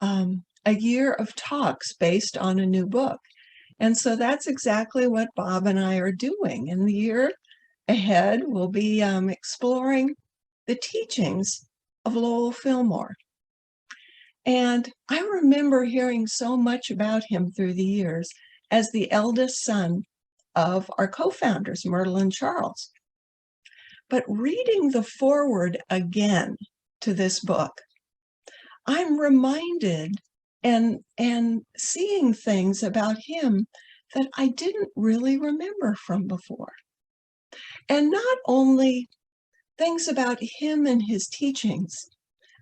a year of talks based on a new book. And so that's exactly what Bob and I are doing. In the year ahead, we'll be exploring the teachings of Lowell Fillmore. And I remember hearing so much about him through the years as the eldest son of our co-founders, Myrtle and Charles. But reading the foreword again to this book, I'm reminded and seeing things about him that I didn't really remember from before. And not only things about him and his teachings,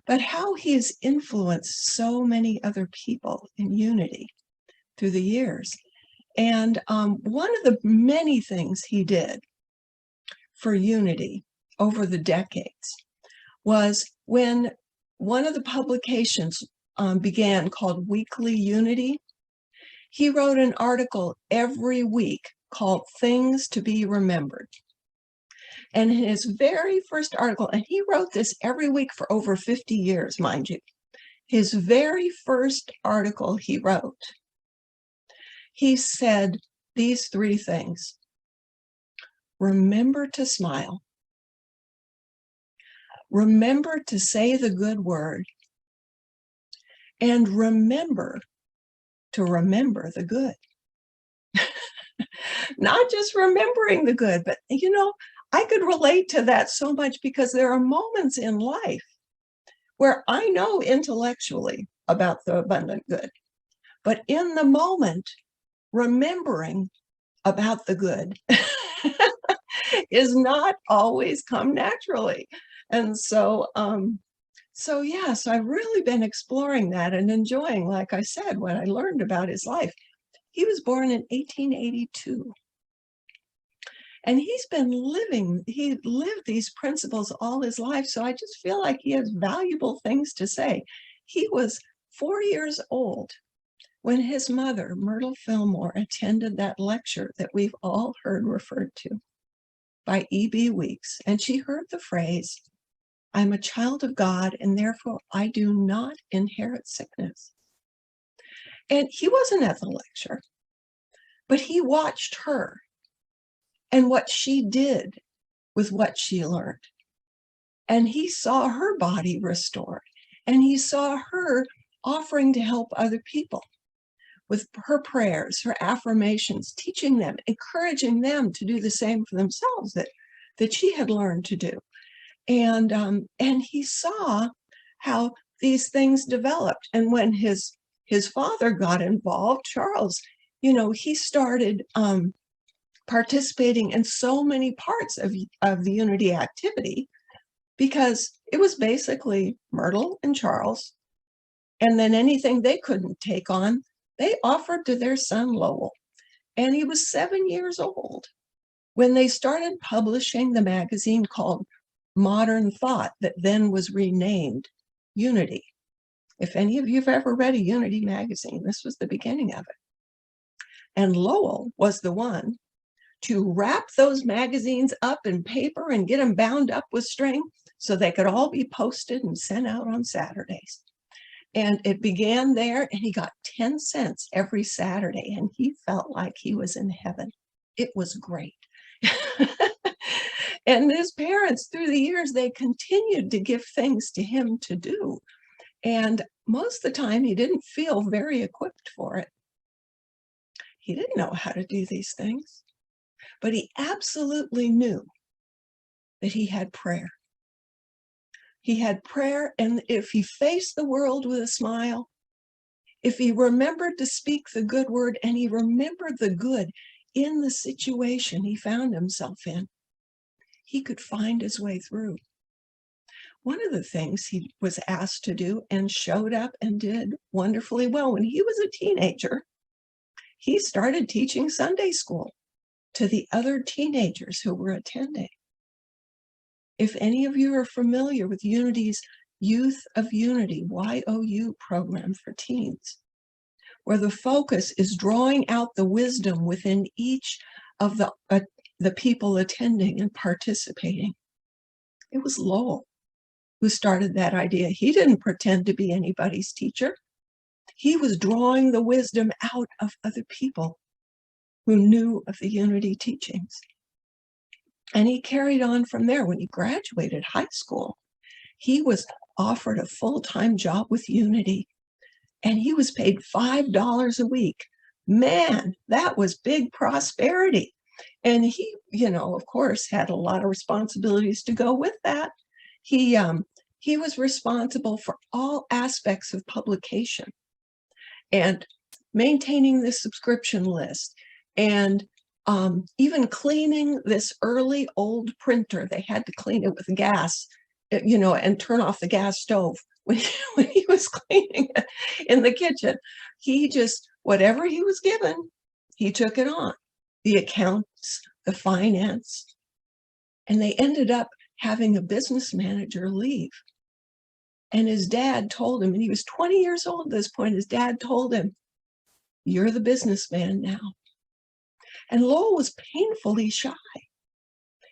but how he has influenced so many other people in unity through the years. And one of the many things he did for unity over the decades was when one of the publications began called Weekly Unity, he wrote an article every week called Things to Be Remembered. And in his very first article, and he wrote this every week for over 50 years, mind you, his very first article he wrote, he said these three things: remember to smile, remember to say the good word, and remember to remember the good. Not just remembering the good, but you know, I could relate to that so much because there are moments in life where I know intellectually about the abundant good, but in the moment, remembering about the good is not always come naturally. And so, yes, I've really been exploring that and enjoying, like I said, what I learned about his life. He was born in 1882. And he lived these principles all his life. So I just feel like he has valuable things to say. He was 4 years old when his mother, Myrtle Fillmore, attended that lecture that we've all heard referred to by E.B. Weeks. And she heard the phrase, "I'm a child of God, and therefore I do not inherit sickness." And he wasn't at the lecture, but he watched her and what she did with what she learned. And he saw her body restored, and he saw her offering to help other people with her prayers, her affirmations, teaching them, encouraging them to do the same for themselves that she had learned to do. And he saw how these things developed. And when his father got involved, Charles, you know, he started participating in so many parts of the unity activity, because it was basically Myrtle and Charles, and then anything they couldn't take on, they offered to their son Lowell. And he was 7 years old when they started publishing the magazine called Modern Thought, that then was renamed Unity. If any of you have ever read a Unity magazine, this was the beginning of it. And Lowell was the one to wrap those magazines up in paper and get them bound up with string so they could all be posted and sent out on Saturdays. And it began there, and he got 10 cents every Saturday, and he felt like he was in heaven. It was great. And his parents, through the years, they continued to give things to him to do. And most of the time, he didn't feel very equipped for it. He didn't know how to do these things, but he absolutely knew that he had prayer. He had prayer, and if he faced the world with a smile, if he remembered to speak the good word, and he remembered the good in the situation he found himself in, he could find his way through. One of the things he was asked to do and showed up and did wonderfully well when he was a teenager, he started teaching Sunday school to the other teenagers who were attending. If any of you are familiar with Unity's Youth of Unity, YOU program for teens, where the focus is drawing out the wisdom within each of the people attending and participating, it was Lowell who started that idea. He didn't pretend to be anybody's teacher. He was drawing the wisdom out of other people who knew of the Unity teachings. And he carried on from there. When he graduated high school, he was offered a full-time job with Unity, and he was paid $5 a week. Man, that was big prosperity. And he, of course, had a lot of responsibilities to go with that. He was responsible for all aspects of publication and maintaining the subscription list, and even cleaning this early old printer. They had to clean it with gas, and turn off the gas stove when he was cleaning it in the kitchen. He just, whatever he was given, he took it on. The accounts, the finance, and they ended up having a business manager leave. And his dad told him, and he was 20 years old at this point, his dad told him, "You're the businessman now." And Lowell was painfully shy.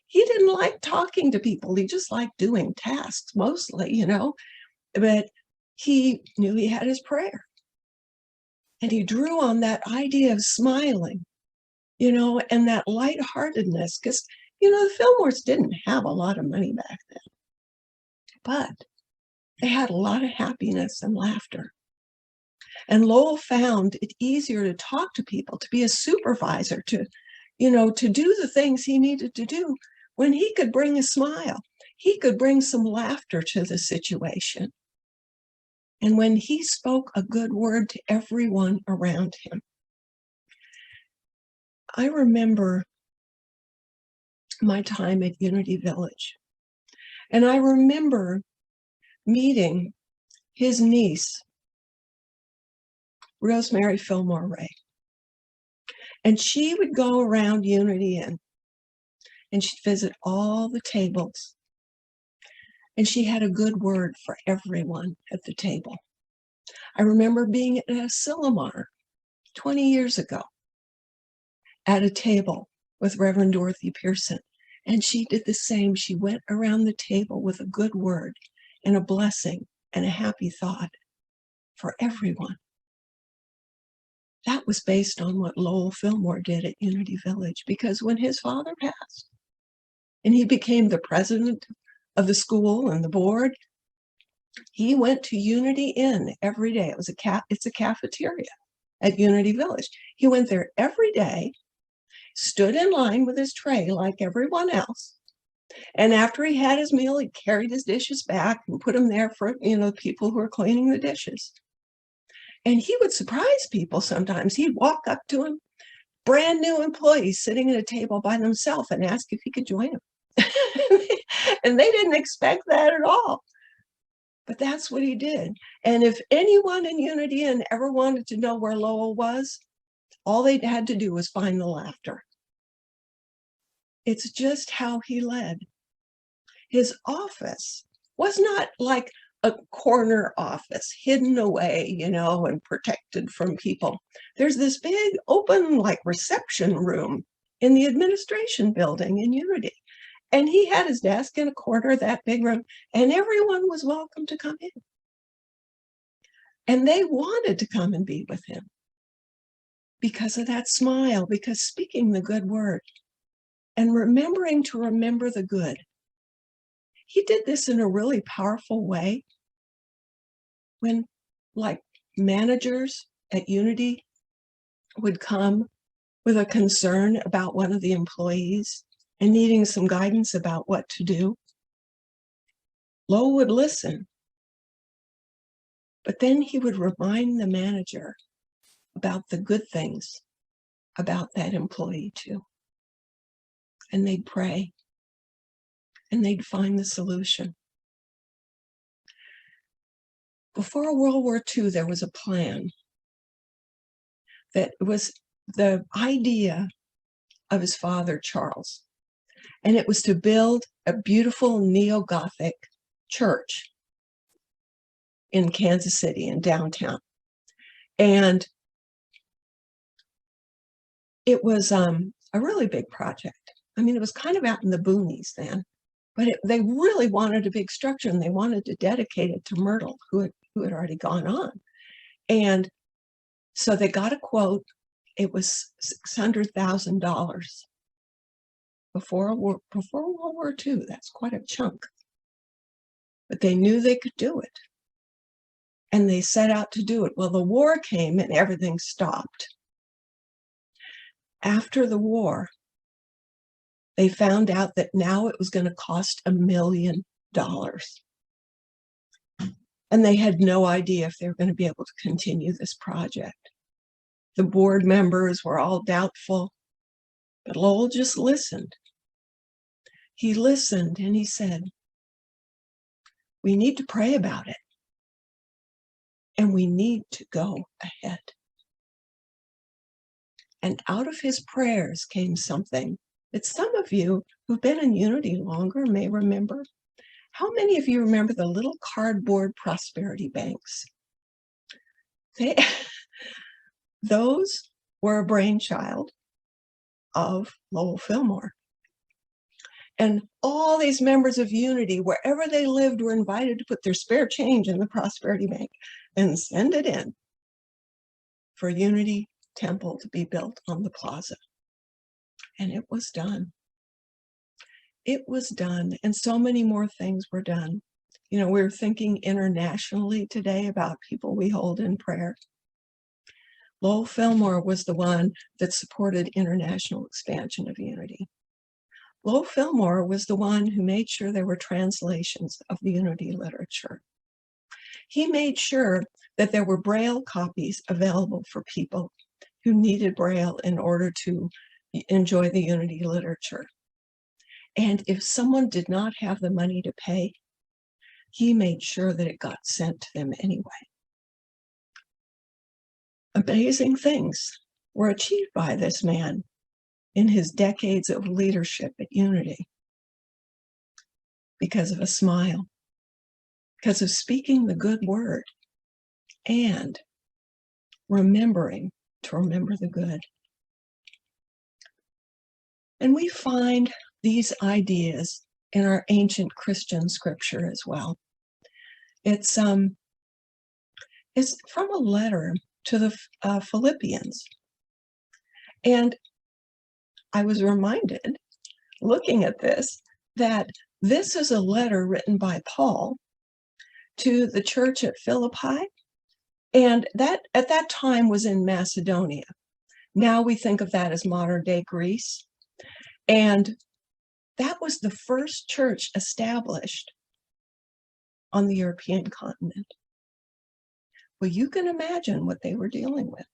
He didn't like talking to people. He just liked doing tasks mostly, but he knew he had his prayer. And he drew on that idea of smiling, and that lightheartedness, because, the Fillmores didn't have a lot of money back then, but they had a lot of happiness and laughter. And Lowell found it easier to talk to people, to be a supervisor, to do the things he needed to do when he could bring a smile. He could bring some laughter to the situation. And when he spoke a good word to everyone around him. I remember my time at Unity Village, and I remember meeting his niece, Rosemary Fillmore Ray. And she would go around Unity Inn, and she'd visit all the tables. And she had a good word for everyone at the table. I remember being at a Sillamar 20 years ago at a table with Reverend Dorothy Pearson. And she did the same. She went around the table with a good word and a blessing and a happy thought for everyone. That was based on what Lowell Fillmore did at Unity Village, because when his father passed and he became the president of the school and the board, he went to Unity Inn every day. It's a cafeteria at Unity Village. He went there every day, stood in line with his tray like everyone else. And after he had his meal, he carried his dishes back and put them there for, the people who were cleaning the dishes. And he would surprise people sometimes. He'd walk up to him, brand new employees sitting at a table by themselves, and ask if he could join them. And they didn't expect that at all. But that's what he did. And if anyone in Unity Inn ever wanted to know where Lowell was, all they had to do was find the laughter. It's just how he led. His office was not like a corner office hidden away, and protected from people. There's this big open reception room in the administration building in Unity. And he had his desk in a corner of that big room, and everyone was welcome to come in. And they wanted to come and be with him because of that smile, because speaking the good word and remembering to remember the good. He did this in a really powerful way. When managers at Unity would come with a concern about one of the employees and needing some guidance about what to do, Lowell would listen. But then he would remind the manager about the good things about that employee too. And they'd pray and they'd find the solution. Before World War II, there was a plan that was the idea of his father, Charles. And it was to build a beautiful neo-Gothic church in Kansas City, in downtown. And it was a really big project. I mean, it was kind of out in the boonies then, but they really wanted a big structure, and they wanted to dedicate it to Myrtle, who had already gone on. And so they got a quote. It was $600,000 before World War II. That's quite a chunk. But they knew they could do it. And they set out to do it. Well, the war came and everything stopped. After the war, they found out that now it was going to cost $1 million. And they had no idea if they were going to be able to continue this project. The board members were all doubtful, but Lowell just listened. He listened and he said, we need to pray about it. And we need to go ahead. And out of his prayers came something that some of you who've been in Unity longer may remember. How many of you remember the little cardboard prosperity banks? Those were a brainchild of Lowell Fillmore. And all these members of Unity, wherever they lived, were invited to put their spare change in the prosperity bank and send it in for Unity Temple to be built on the plaza. And it was done. It was done, and so many more things were done. You know, we're thinking internationally today about people we hold in prayer. Lowell Fillmore was the one that supported international expansion of Unity. Lowell Fillmore was the one who made sure there were translations of the Unity literature. He made sure that there were Braille copies available for people who needed Braille in order to enjoy the Unity literature. And if someone did not have the money to pay, he made sure that it got sent to them anyway. Amazing things were achieved by this man in his decades of leadership at Unity because of a smile, because of speaking the good word and remembering to remember the good. And we find these ideas in our ancient Christian scripture as well. It's from a letter to the Philippians. And I was reminded, looking at this, that this is a letter written by Paul to the church at Philippi. And that at that time was in Macedonia. Now we think of that as modern day Greece. And that was the first church established on the European continent. Well, you can imagine what they were dealing with.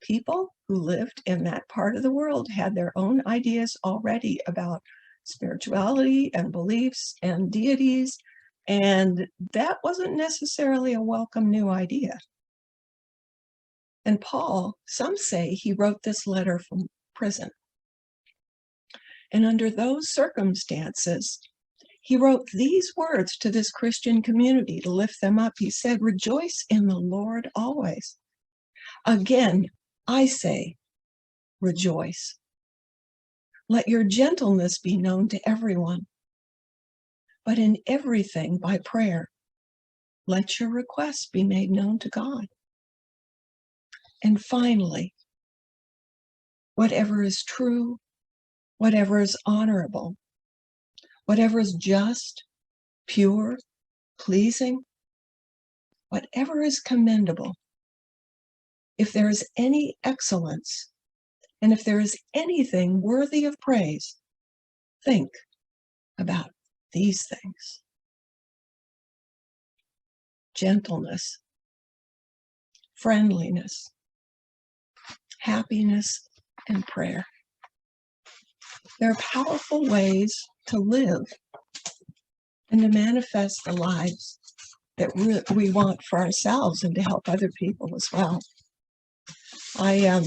People who lived in that part of the world had their own ideas already about spirituality and beliefs and deities, and that wasn't necessarily a welcome new idea. And Paul, some say he wrote this letter from prison. And under those circumstances, he wrote these words to this Christian community to lift them up. He said, "Rejoice in the Lord always. Again, I say, rejoice. Let your gentleness be known to everyone. But in everything, by prayer, let your requests be made known to God. And finally, whatever is true, whatever is honorable, whatever is just, pure, pleasing, whatever is commendable, if there is any excellence, and if there is anything worthy of praise, think about these things." Gentleness, friendliness, happiness, and prayer. They're powerful ways to live and to manifest the lives that we want for ourselves and to help other people as well. I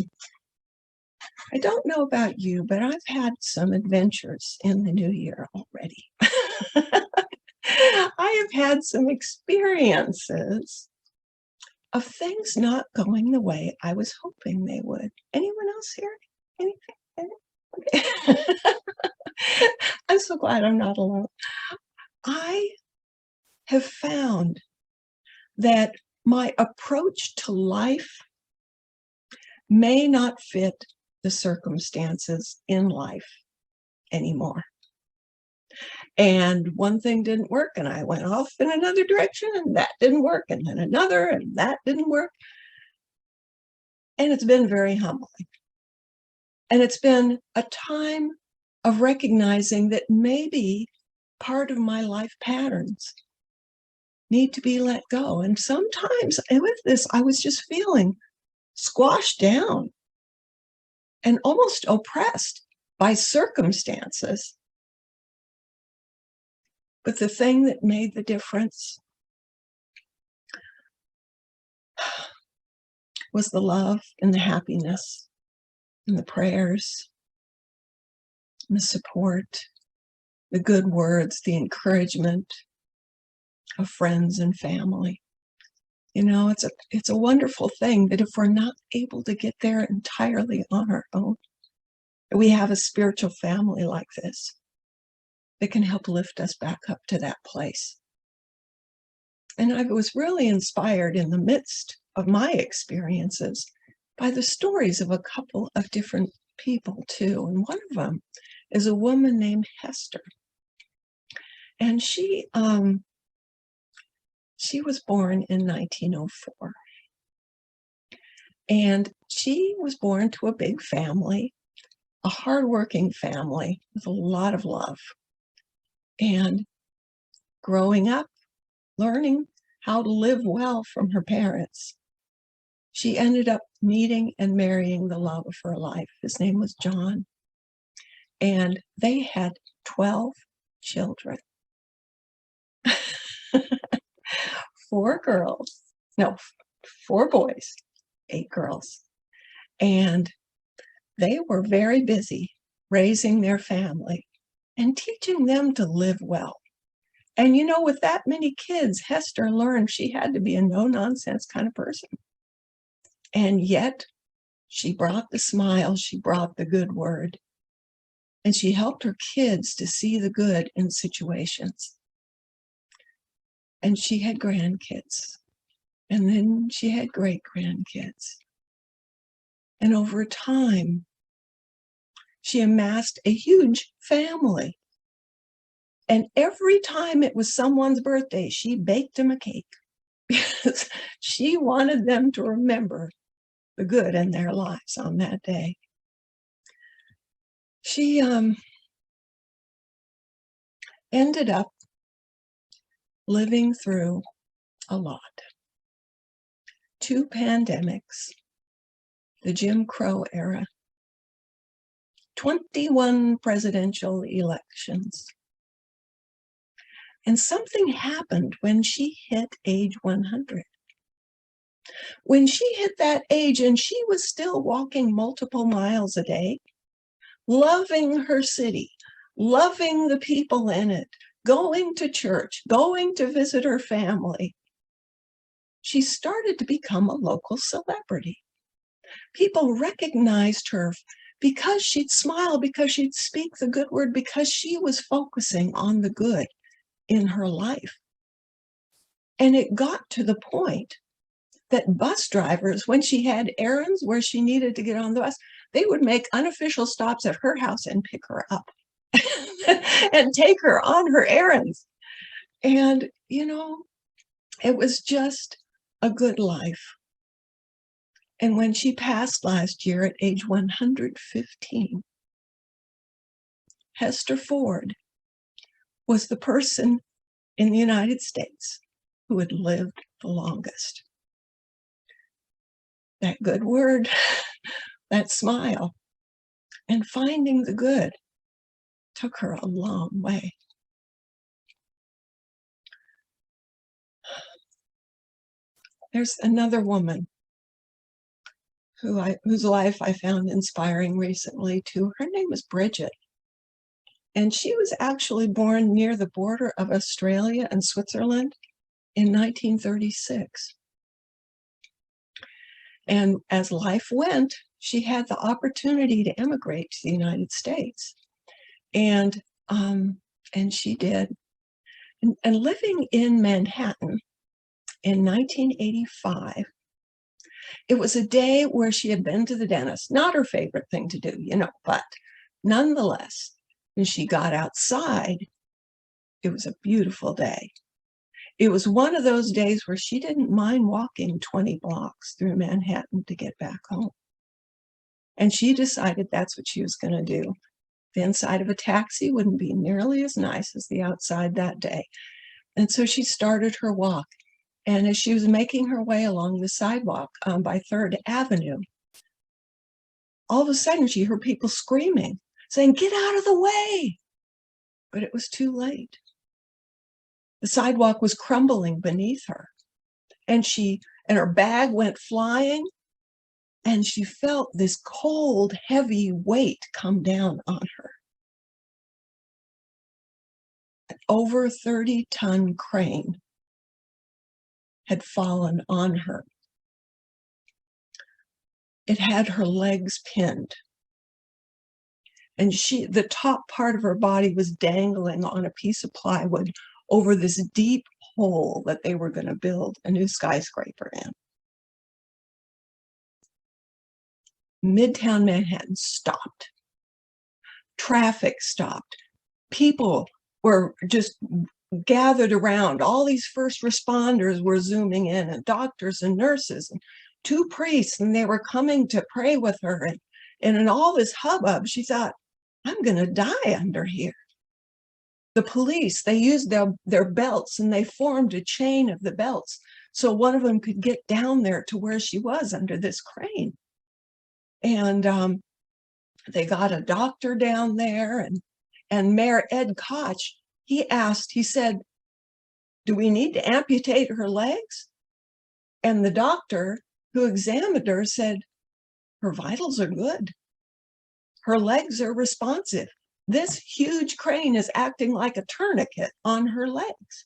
don't know about you, but I've had some adventures in the new year already. I have had some experiences of things not going the way I was hoping they would. Anyone else here? Anything? Okay. I'm so glad I'm not alone. I have found that my approach to life may not fit the circumstances in life anymore. And one thing didn't work, and I went off in another direction, and that didn't work, and then another, and that didn't work. And it's been very humbling. And it's been a time of recognizing that maybe part of my life patterns need to be let go. And sometimes with this, I was just feeling squashed down and almost oppressed by circumstances. But the thing that made the difference was the love and the happiness and the prayers and the support, the good words, the encouragement of friends and family. You know, it's a wonderful thing that if we're not able to get there entirely on our own, we have a spiritual family like this that can help lift us back up to that place. And I was really inspired in the midst of my experiences by the stories of a couple of different people too. And one of them is a woman named Hester. And she was born in 1904. And she was born to a big family, a hardworking family with a lot of love. And growing up, learning how to live well from her parents, she ended up meeting and marrying the love of her life. His name was John. And they had 12 children. 4 boys, 8 girls. And they were very busy raising their family and teaching them to live well. And you know, with that many kids, Hester learned she had to be a no-nonsense kind of person. And yet, she brought the smile, she brought the good word, and she helped her kids to see the good in situations. And she had grandkids, and then she had great-grandkids. And over time, she amassed a huge family. And every time it was someone's birthday, she baked them a cake because she wanted them to remember the good in their lives on that day. She ended up living through a lot. 2 pandemics, the Jim Crow era, 21 presidential elections. And something happened when she hit age 100. When she hit that age and she was still walking multiple miles a day, loving her city, loving the people in it, going to church, going to visit her family, she started to become a local celebrity. People recognized her because she'd smile, because she'd speak the good word, because she was focusing on the good in her life. And it got to the point that bus drivers, when she had errands where she needed to get on the bus, they would make unofficial stops at her house and pick her up and take her on her errands. And, you know, it was just a good life. And when she passed last year at age 115, Hester Ford was the person in the United States who had lived the longest. That good word, that smile, and finding the good took her a long way. There's another woman whose life I found inspiring recently too. Her name is Bridget. And she was actually born near the border of Australia and Switzerland in 1936. And as life went, she had the opportunity to emigrate to the United States. And she did. And living in Manhattan, in 1985. It was a day where she had been to the dentist, not her favorite thing to do, but nonetheless, when she got outside, it was a beautiful day. It was one of those days where she didn't mind walking 20 blocks through Manhattan to get back home. And she decided that's what she was going to do. The inside of a taxi wouldn't be nearly as nice as the outside that day. And so she started her walk. And as she was making her way along the sidewalk by 3rd Avenue, all of a sudden she heard people screaming, saying, "Get out of the way!" But it was too late. The sidewalk was crumbling beneath her, and her bag went flying, and she felt this cold, heavy weight come down on her. An over 30-ton crane had fallen on her. It had her legs pinned, and the top part of her body was dangling on a piece of plywood over this deep hole that they were going to build a new skyscraper in. Midtown Manhattan stopped. Traffic stopped. People were just gathered around. All these first responders were zooming in, and doctors and nurses, and 2 priests, and they were coming to pray with her. And in all this hubbub, she thought, I'm going to die under here. The police, they used their belts, and they formed a chain of the belts so one of them could get down there to where she was under this crane. And they got a doctor down there, and Mayor Ed Koch, he said, "Do we need to amputate her legs?" And the doctor who examined her said, "Her vitals are good. Her legs are responsive. This huge crane is acting like a tourniquet on her legs."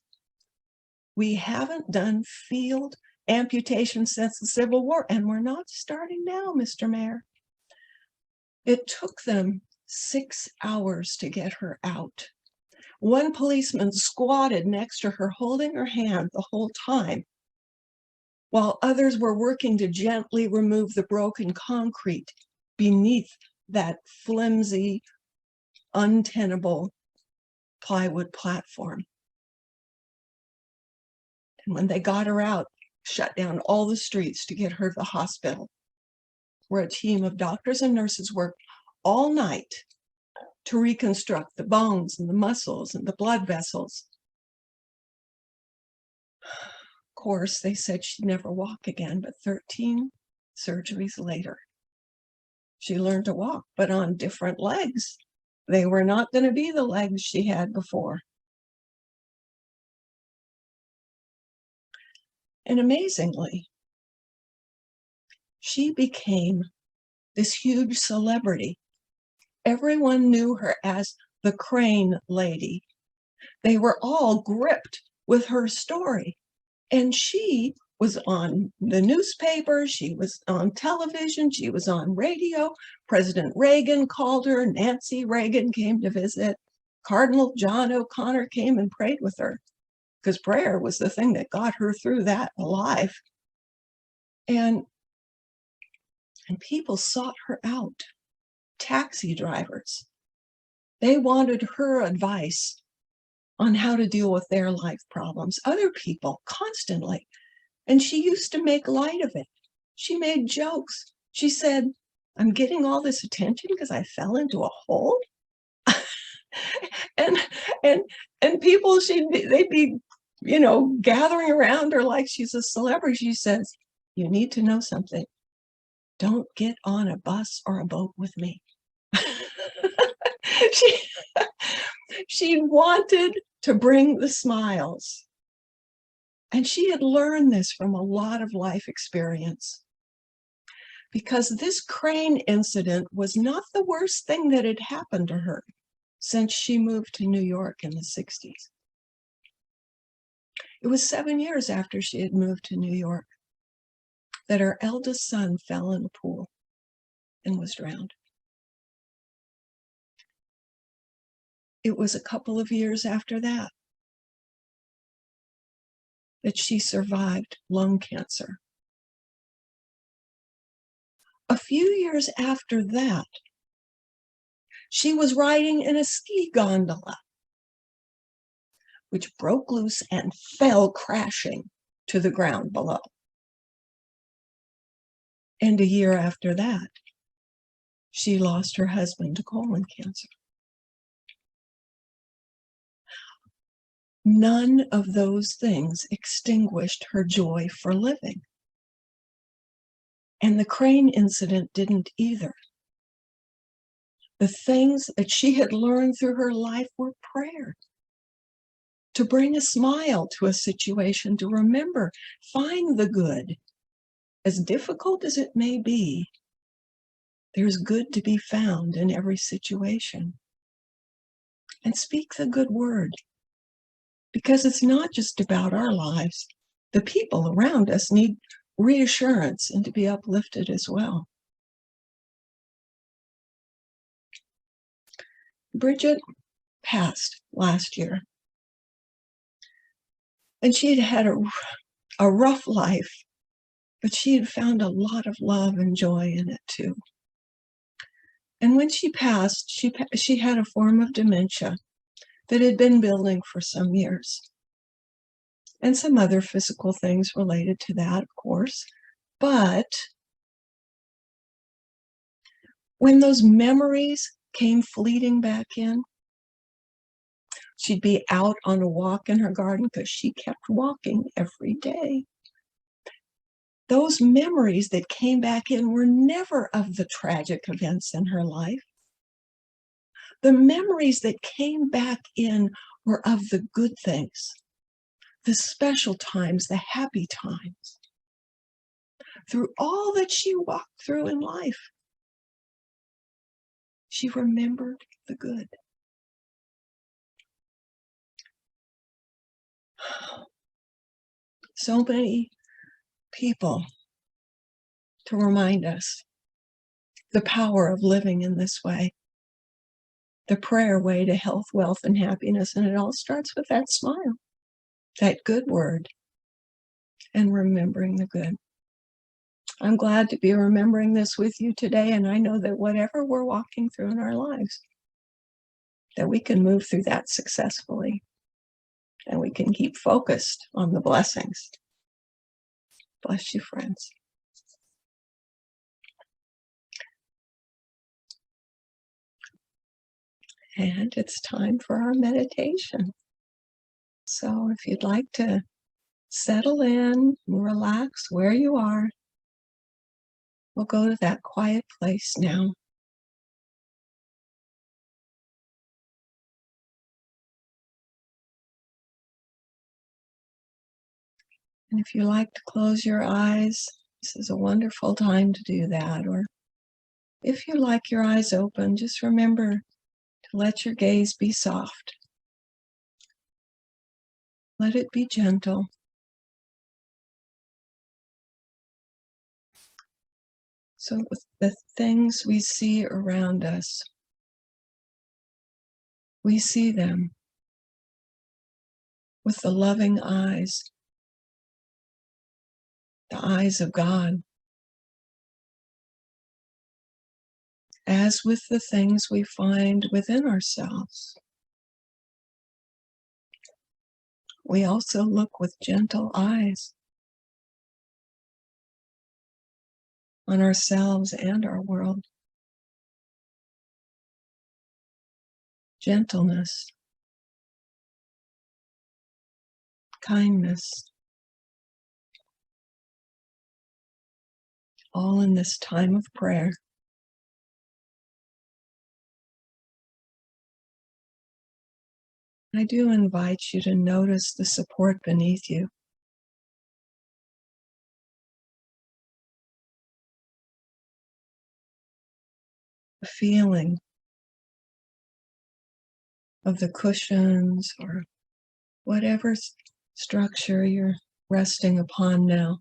We haven't done field amputation since the Civil War, and we're not starting now, Mr. Mayor. It took them 6 hours to get her out. One policeman squatted next to her, holding her hand the whole time, while others were working to gently remove the broken concrete beneath that flimsy, untenable plywood platform. And when they got her out, shut down all the streets to get her to the hospital, where a team of doctors and nurses worked all night to reconstruct the bones and the muscles and the blood vessels. Of course, they said she'd never walk again, but 13 surgeries later, she learned to walk, but on different legs. They were not going to be the legs she had before. And amazingly, she became this huge celebrity. Everyone knew her as the Crane Lady. They were all gripped with her story. And she was on the newspaper, she was on television, she was on radio. President Reagan called her, Nancy Reagan came to visit, Cardinal John O'Connor came and prayed with her, because prayer was the thing that got her through that alive. And people sought her out. Taxi drivers, they wanted her advice on how to deal with their life problems. Other people, constantly. And she used to make light of it. She made jokes. She said, "I'm getting all this attention because I fell into a hole." and people, they'd be, gathering around her like she's a celebrity. She says, "You need to know something. Don't get on a bus or a boat with me." She wanted to bring the smiles. And she had learned this from a lot of life experience. Because this crane incident was not the worst thing that had happened to her since she moved to New York in the 60s. It was 7 years after she had moved to New York that her eldest son fell in a pool and was drowned. It was a couple of years after that that she survived lung cancer. A few years after that, she was riding in a ski gondola, which broke loose and fell crashing to the ground below. And a year after that, she lost her husband to colon cancer. None of those things extinguished her joy for living. And the crane incident didn't either. The things that she had learned through her life were prayer, to bring a smile to a situation, to remember, find the good. As difficult as it may be, there's good to be found in every situation. And speak the good word, because it's not just about our lives. The people around us need reassurance and to be uplifted as well. Bridget passed last year, and she had had a rough life, but she had found a lot of love and joy in it too. And when she passed, she had a form of dementia that had been building for some years, and some other physical things related to that, of course. But when those memories came fleeting back in, she'd be out on a walk in her garden because she kept walking every day. Those memories that came back in were never of the tragic events in her life. The memories that came back in were of the good things, the special times, the happy times. Through all that she walked through in life, she remembered the good. So many people to remind us the power of living in this way, the prayer way to health, wealth, and happiness. And it all starts with that smile, that good word, and remembering the good. I'm glad to be remembering this with you today, and I know that whatever we're walking through in our lives, that we can move through that successfully, and we can keep focused on the blessings. Bless you, friends. And it's time for our meditation. So if you'd like to settle in, relax where you are, we'll go to that quiet place now. And if you like to close your eyes, this is a wonderful time to do that. Or if you like your eyes open, just remember to let your gaze be soft. Let it be gentle. So with the things we see around us, we see them with the loving eyes, the eyes of God. As with the things we find within ourselves, we also look with gentle eyes on ourselves and our world. Gentleness, kindness, all in this time of prayer. I do invite you to notice the support beneath you. The feeling of the cushions or whatever structure you're resting upon now.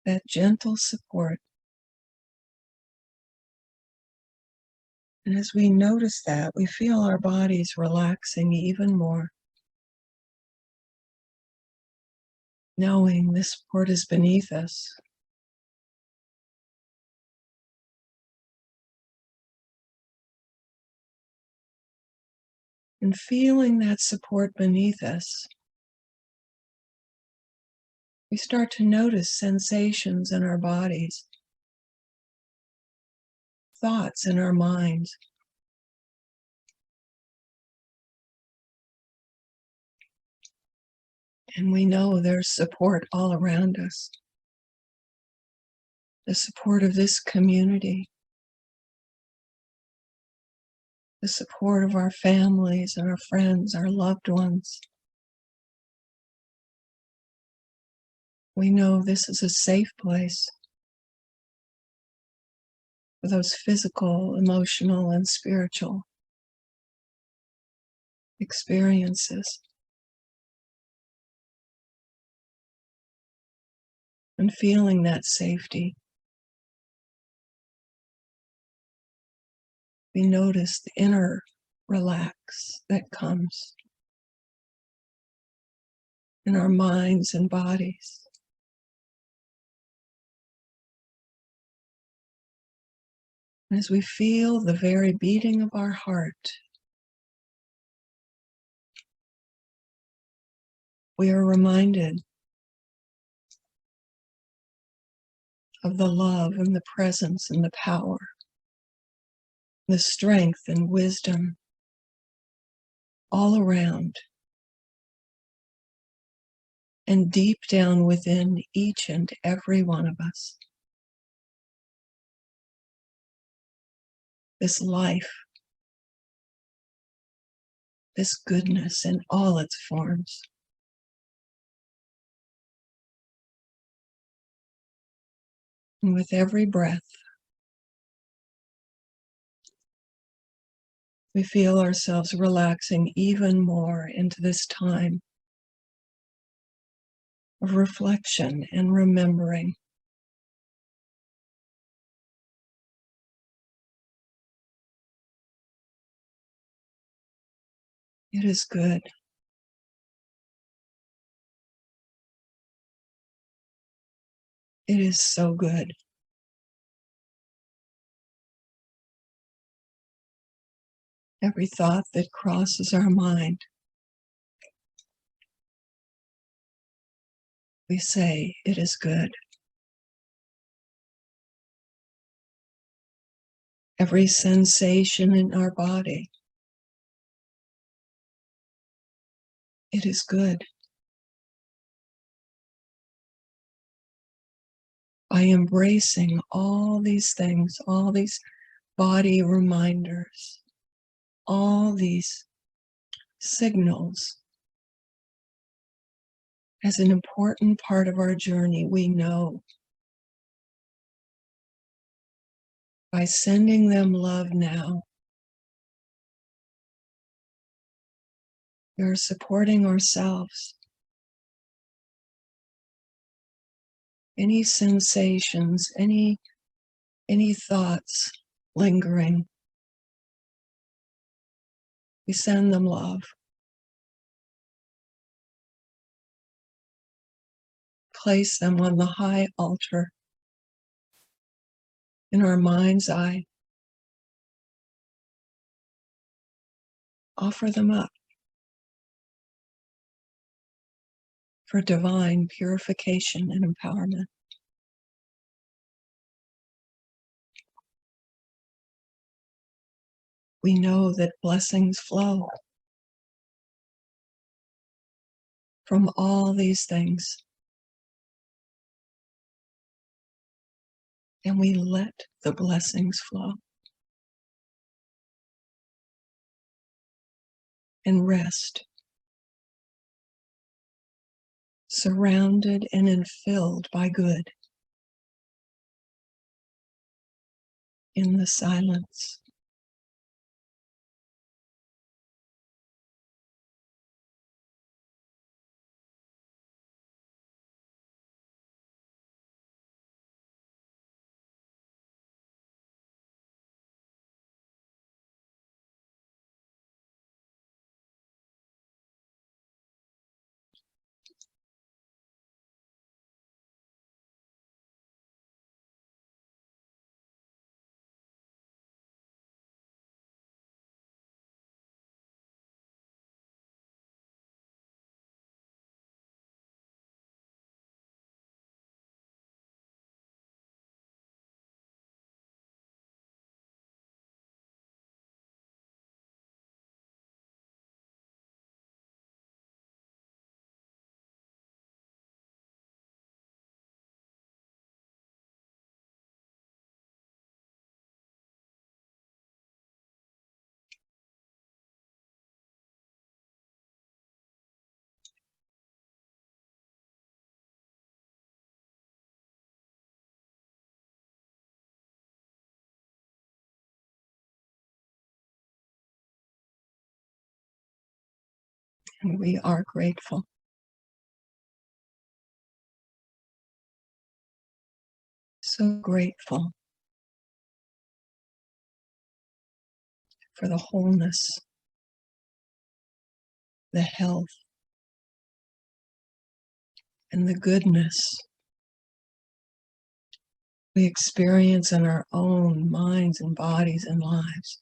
That gentle support. And as we notice that, we feel our bodies relaxing even more. knowing this support is beneath us. And feeling that support beneath us, we start to notice sensations in our bodies, thoughts in our minds. And we know there's support all around us. The support of this community, the support of our families and our friends, our loved ones. We know this is a safe place for those physical, emotional, and spiritual experiences. And feeling that safety, we notice the inner relax that comes in our minds and bodies. And as we feel the very beating of our heart, we are reminded of the love and the presence and the power, the strength and wisdom all around and deep down within each and every one of us. This life, this goodness in all its forms. And with every breath, we feel ourselves relaxing even more into this time of reflection and remembering. It is good. It is so good. Every thought that crosses our mind, we say, it is good. Every sensation in our body, it is good. By embracing all these things, all these body reminders, all these signals as an important part of our journey, we know by sending them love now, we are supporting ourselves. Any sensations, any thoughts lingering, we send them love. Place them on the high altar in our mind's eye. Offer them up for divine purification and empowerment. We know that blessings flow from all these things, and we let the blessings flow and rest, surrounded and infilled by good in the silence. And we are grateful. So grateful for the wholeness, the health, and the goodness we experience in our own minds and bodies and lives,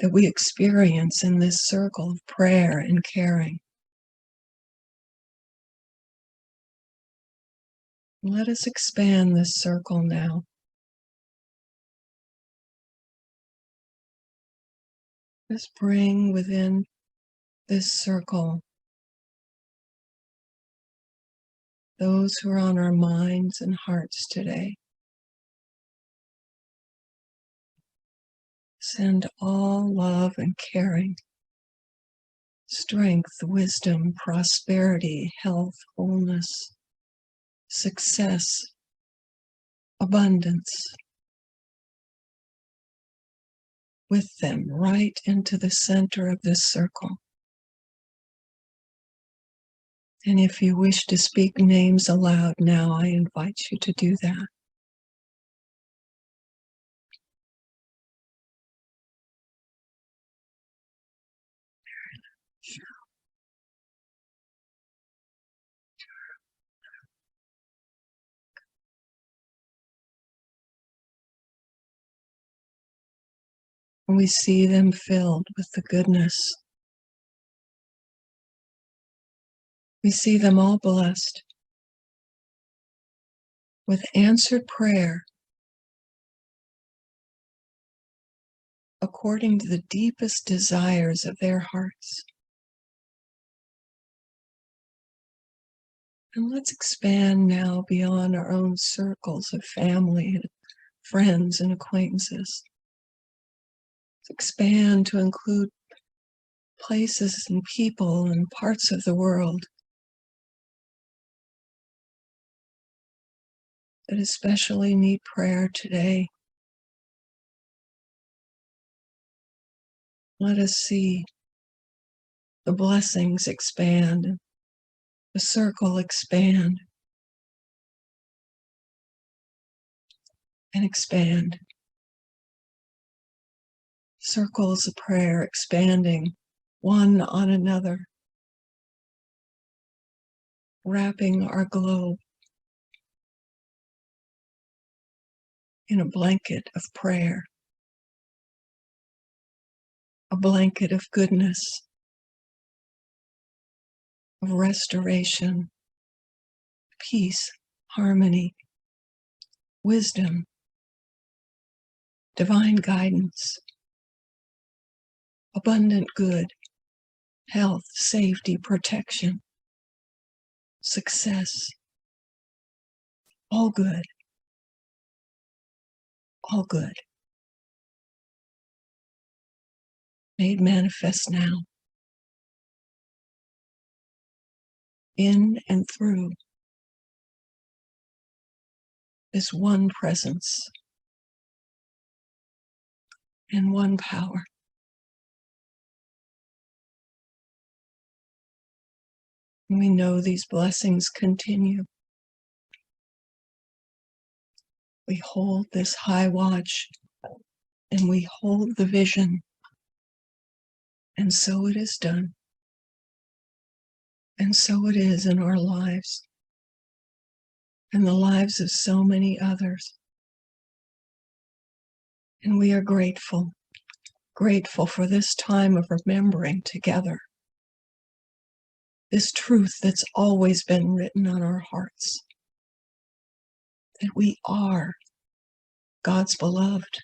that we experience in this circle of prayer and caring. Let us expand this circle now. Let's bring within this circle those who are on our minds and hearts today. Send all love and caring, strength, wisdom, prosperity, health, wholeness, success, abundance with them right into the center of this circle. And if you wish to speak names aloud now, I invite you to do that. And we see them filled with the goodness. We see them all blessed with answered prayer according to the deepest desires of their hearts. And let's expand now beyond our own circles of family and friends and acquaintances. Let's expand to include places and people and parts of the world that especially need prayer today. Let us see the blessings expand, the circle expand, and expand. Circles of prayer expanding one on another, wrapping our globe in a blanket of prayer, a blanket of goodness, of restoration, peace, harmony, wisdom, divine guidance, abundant good, health, safety, protection, success, all good, all good. Made manifest now, in and through this one presence and one power. And we know these blessings continue. We hold this high watch and we hold the vision. And so it is done. And so it is in our lives and the lives of so many others. And we are grateful, grateful for this time of remembering together this truth that's always been written on our hearts, that we are God's beloved,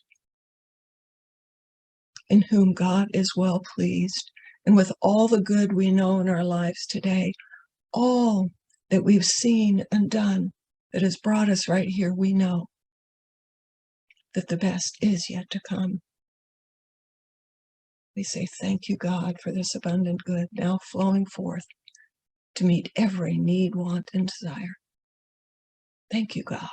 in whom God is well pleased. And with all the good we know in our lives today, all that we've seen and done that has brought us right here, we know that the best is yet to come. We say, thank you, God, for this abundant good now flowing forth to meet every need, want, and desire. Thank you, God.